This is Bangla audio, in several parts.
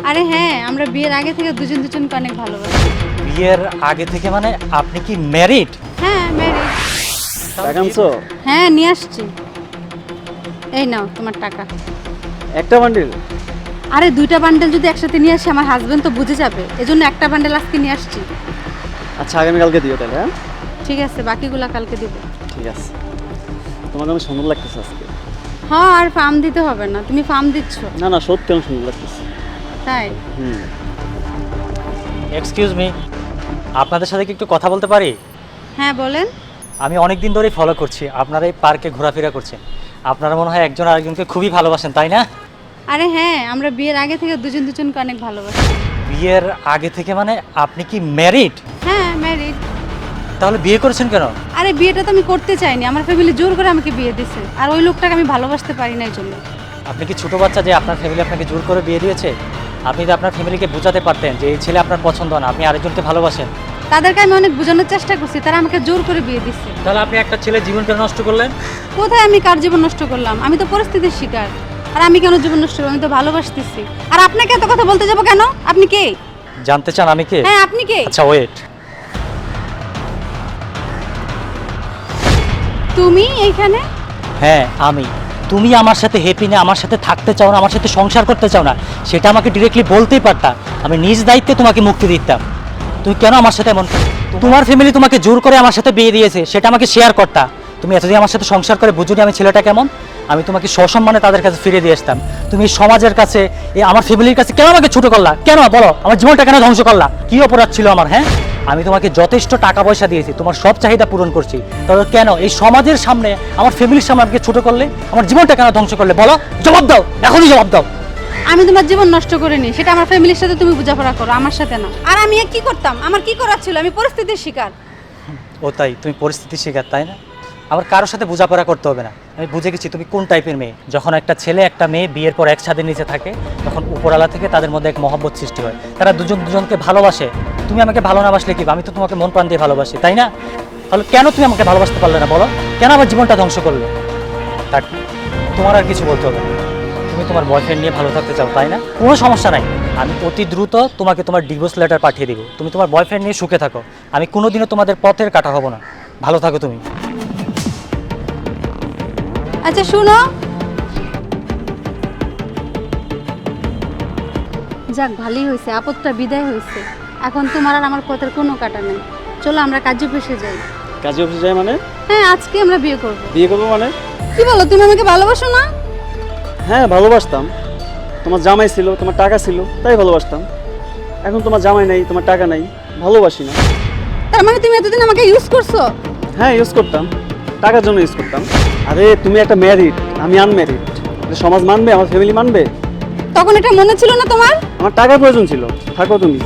আরে হ্যাঁ, আমরা বিয়ের আগে থেকে দুজন দুজনকে অনেক ভালোবাসি। বিয়ের আগে থেকে মানে আপনি কি ম্যারিড? হ্যাঁ, ম্যারিড। টাকা আনছো? হ্যাঁ, নিয়ে আসছি। এই নাও তোমার টাকা। একটা বান্ডিল? আরে দুইটা বান্ডেল যদি একসাথে নিয়ে আসি আমার হাজবেন্ড তো বুঝে যাবে, এজন্য একটা বান্ডেল আজকে নিয়ে আসছি। আচ্ছা আগামীকালকে দিও তাহলে। হ্যাঁ ঠিক আছে, বাকিগুলা কালকে দিব। ঠিক আছে। তোমাকে আমি সুন্দর লাগতেছে আজকে। হ্যাঁ, আর ফার্ম দিতে হবে না, তুমি ফার্ম দিচ্ছ। না না সত্যি আমি সুন্দর লাগতেছে। তাই? হুম। এক্সকিউজ মি, আপনাদের সাথে কি একটু কথা বলতে পারি? হ্যাঁ বলেন। আমি অনেক দিন ধরেই ফলো করছি, আপনারা এই পার্কে ঘোরাফেরা করছেন। আপনারা মনে হয় একজন আরেকজনকে খুবই ভালোবাসেন, তাই না? আরে হ্যাঁ, আমরা বিয়ের আগে থেকে দুজন দুজনকে অনেক ভালোবাসি। বিয়ের আগে থেকে মানে আপনি কি ম্যারিড? হ্যাঁ, ম্যারিড। তাহলে বিয়ে করেছেন কেন? আরে বিয়েটা তো আমি করতে চাইনি, আমার ফ্যামিলি জোর করে আমাকে বিয়ে দিয়েছে, আর ওই লোকটাকে আমি ভালোবাসতে পারি না এই জন্য। আপনি কি ছোট বাচ্চা যে আপনার ফ্যামিলি আপনাকে জোর করে বিয়ে দিয়েছে? আপনি তো আপনার ফ্যামিলিকে বোঝাতে পারতেন যে এই ছেলে আপনার পছন্দ না, আপনি আরেকজনকে ভালোবাসেন। তাদেরকে আমি অনেক বোঝানোর চেষ্টা করছি, তারা আমাকে জোর করে বিয়ে দিচ্ছে। তাহলে আপনি একটা ছেলের জীবন কেন নষ্ট করলেন? কোথায় আমি কার জীবন নষ্ট করলাম? আমি তো পরিস্থিতির শিকার। আর আমি কেন জীবন নষ্ট করবো? আমি তো ভালোবাসতেছি। আর আপনাকে এত কথা বলতে যাবো কেন? আপনি কে? জানতে চান আমি কে? হ্যাঁ, আপনি কে? আচ্ছা ওয়েট। তুমি এইখানে? হ্যাঁ আমি। তুমি আমার সাথে হ্যাপি না, আমার সাথে থাকতে চাও না, আমার সাথে সংসার করতে চাও না, সেটা আমাকে ডিরেক্টলি বলতেই পারতা। আমি নিজ দায়িত্বে তোমাকে মুক্তি দিতাম। তুমি কেন আমার সাথে এমন? তোমার ফ্যামিলি তোমাকে জোর করে আমার সাথে বিয়ে দিয়েছে, সেটা আমাকে শেয়ার করতা। তুমি এতদিন আমার সাথে সংসার করে বুঝুনি আমি ছেলেটা কেমন। আমি তোমাকে সসম্মানে তাদের কাছে ফিরে দিয়ে আসতাম। তুমি সমাজের কাছে, এই আমার ফ্যামিলির কাছে কেন আমাকে ছোট করলা? কেন বলো, আমার জীবনটা কেন ধ্বংস করলা? কি অপরাধ ছিল আমার? হ্যাঁ, আমি তোমাকে যথেষ্ট টাকা পয়সা দিয়েছি, তোমার সব চাহিদা পূরণ করছি, তবে কেন এই সমাজের সামনে, আমার ফ্যামিলির সামনে আমাকে ছোট করলে? আমার জীবনটা কেন ধ্বংস করলে? বলো, জবাব দাও, এখনই জবাব দাও। আমি তোমার জীবন নষ্ট করিনি, সেটা আমার ফ্যামিলির সাথে তুমি বোঝাপড়া করো, আমার সাথে না। আর আমি কি করতাম? আমার কি করার ছিল? আমি পরিস্থিতির শিকার। ও তাই? তুমি পরিস্থিতির শিকার, তাই না? আমার কারোর সাথে বোঝাপড়া করতে হবে না, আমি বুঝে গেছি তুমি কোন টাইপের মেয়ে। যখন একটা ছেলে একটা মেয়ে বিয়ের পর এক ছাদের নিচে থাকে, তখন উপরওয়ালা থেকে তাদের মধ্যে এক মহব্বত সৃষ্টি হয়, তারা দুজন দুজনকে ভালোবাসে। তুমি আমাকে ভালো না বাসলে কি? আমি তো তোমাকে মন প্রাণ দিয়ে ভালোবাসি, তাই না? তাহলে কেন তুমি আমাকে ভালোবাসতে পারলে না বলো? কেন আমার জীবনটা ধ্বংস করলে? থাক, তোমার আর কিছু বলতে হবে না। তুমি তোমার বয়ফ্রেন্ড নিয়ে ভালো থাকতে চাও, তাই না? কোনো সমস্যা নাই, আমি অতি দ্রুত তোমাকে তোমার ডিভোর্স লেটার পাঠিয়ে দিব। তুমি তোমার বয়ফ্রেন্ড নিয়ে সুখে থাকো, আমি কোনোদিনও তোমাদের পথের কাটা হব না। ভালো থাকো তুমি। আচ্ছা শুনো, যাক ভালোই হয়েছে, আপদটা বিদায় হয়েছে। এখন তোমার আর আমার পথের কোনো কাটা নেই। চলো আমরা কাজে অফিসে যাই। কাজে অফিসে যায় মানে? হ্যাঁ, আজকে আমরা বিয়ে করব। বিয়ে করবো মানে? কি বলো, তুমি আমাকে ভালোবাসো না? হ্যাঁ ভালোবাসতাম। তোমার জামাই ছিল, তোমার টাকা ছিল, তাই ভালোবাসতাম। এখন তোমার জামাই নাই, তোমার টাকা নাই, ভালোবাসি না। তার মানে তুমি এতদিন আমাকে ইউজ করছো? হ্যাঁ ইউজ করতাম, টাকার জন্য ইউজ করতাম। আরে তুমি একটা ম্যারিড, আমি আনম্যারিড, সমাজ মানবে? আমার ফ্যামিলি মানবে? তখন এটা মনে ছিল না তোমার? আমার টাকার প্রয়োজন ছিল, থাকো তুমি।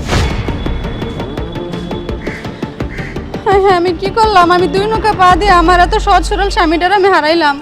হ্যাঁ হ্যাঁ, আমি কি করলাম? আমি দুই নৌকা পা দিয়ে আমার এত সহজ সরল স্বামীটার আমি হারাইলাম।